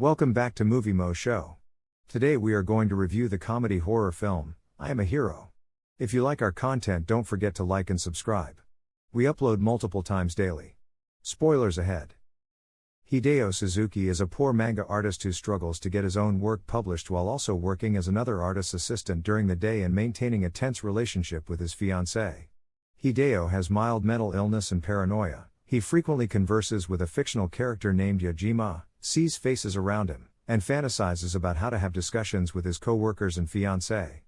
Welcome back to Movie Moshow. Today we are going to review the comedy horror film, I Am a Hero. If you like our content, don't forget to like and subscribe. We upload multiple times daily. Spoilers ahead. Hideo Suzuki is a poor manga artist who struggles to get his own work published while also working as another artist's assistant during the day and maintaining a tense relationship with his fiancée. Hideo has mild mental illness and paranoia. He frequently converses with a fictional character named Yajima, sees faces around him, and fantasizes about how to have discussions with his co-workers and fiancé.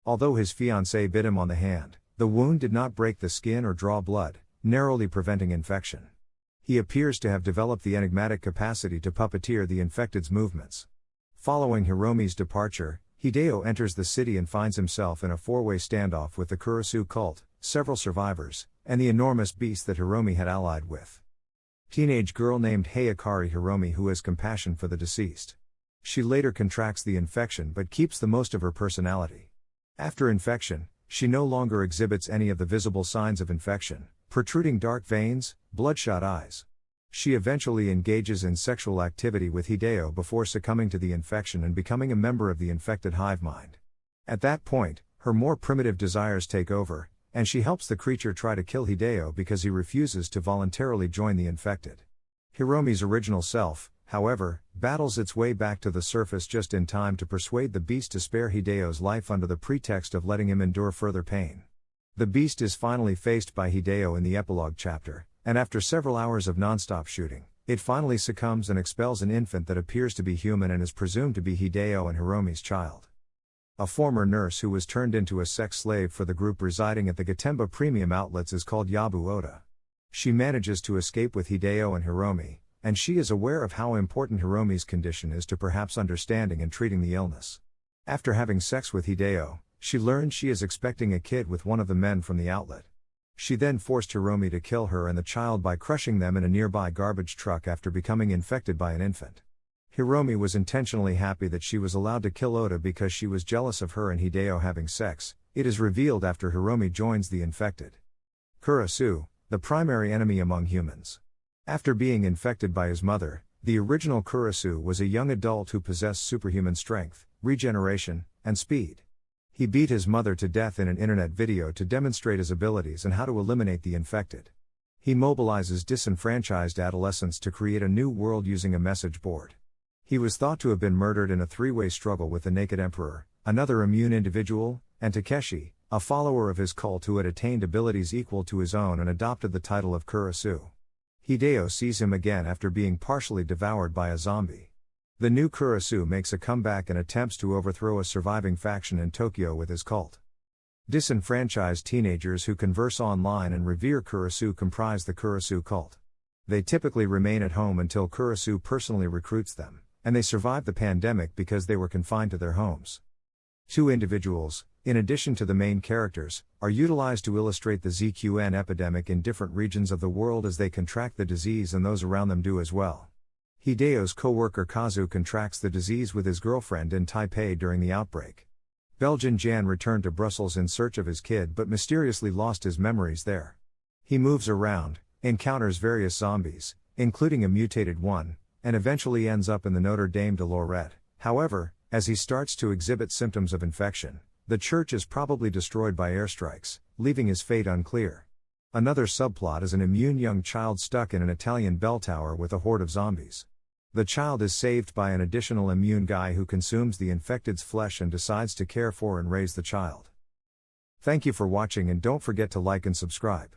Although his fiancé bit him on the hand, the wound did not break the skin or draw blood, narrowly preventing infection. He appears to have developed the enigmatic capacity to puppeteer the infected's movements. Following Hiromi's departure, Hideo enters the city and finds himself in a four-way standoff with the Kurisu cult, several survivors, and the enormous beast that Hiromi had allied with. Teenage girl named Hayakari Hiromi who has compassion for the deceased. She later contracts the infection but keeps the most of her personality. After infection, she no longer exhibits any of the visible signs of infection, protruding dark veins, bloodshot eyes. She eventually engages in sexual activity with Hideo before succumbing to the infection and becoming a member of the infected hive mind. At that point, her more primitive desires take over, and she helps the creature try to kill Hideo because he refuses to voluntarily join the infected. Hiromi's original self, however, battles its way back to the surface just in time to persuade the beast to spare Hideo's life under the pretext of letting him endure further pain. The beast is finally faced by Hideo in the epilogue chapter, and after several hours of non-stop shooting, it finally succumbs and expels an infant that appears to be human and is presumed to be Hideo and Hiromi's child. A former nurse who was turned into a sex slave for the group residing at the Gatemba Premium Outlets is called Yabu Oda. She manages to escape with Hideo and Hiromi, and she is aware of how important Hiromi's condition is to perhaps understanding and treating the illness. After having sex with Hideo, she learns she is expecting a kid with one of the men from the outlet. She then forced Hiromi to kill her and the child by crushing them in a nearby garbage truck after becoming infected by an infant. Hiromi was intentionally happy that she was allowed to kill Oda because she was jealous of her and Hideo having sex. It is revealed after Hiromi joins the infected. Kurisu, the primary enemy among humans. After being infected by his mother, the original Kurisu was a young adult who possessed superhuman strength, regeneration, and speed. He beat his mother to death in an internet video to demonstrate his abilities and how to eliminate the infected. He mobilizes disenfranchised adolescents to create a new world using a message board. He was thought to have been murdered in a three-way struggle with the Naked Emperor, another immune individual, and Takeshi, a follower of his cult who had attained abilities equal to his own and adopted the title of Kurisu. Hideo sees him again after being partially devoured by a zombie. The new Kurisu makes a comeback and attempts to overthrow a surviving faction in Tokyo with his cult. Disenfranchised teenagers who converse online and revere Kurisu comprise the Kurisu cult. They typically remain at home until Kurisu personally recruits them, and they survive the pandemic because they were confined to their homes. Two individuals, in addition to the main characters, are utilized to illustrate the ZQN epidemic in different regions of the world as they contract the disease and those around them do as well. Hideo's co-worker Kazu contracts the disease with his girlfriend in Taipei during the outbreak. Belgian Jan returned to Brussels in search of his kid but mysteriously lost his memories there. He moves around, encounters various zombies, including a mutated one, and eventually ends up in the Notre Dame de Lorette. However, as he starts to exhibit symptoms of infection, the church is probably destroyed by airstrikes, leaving his fate unclear. Another subplot is an immune young child stuck in an Italian bell tower with a horde of zombies. The child is saved by an additional immune guy who consumes the infected's flesh and decides to care for and raise the child. Thank you for watching and don't forget to like and subscribe.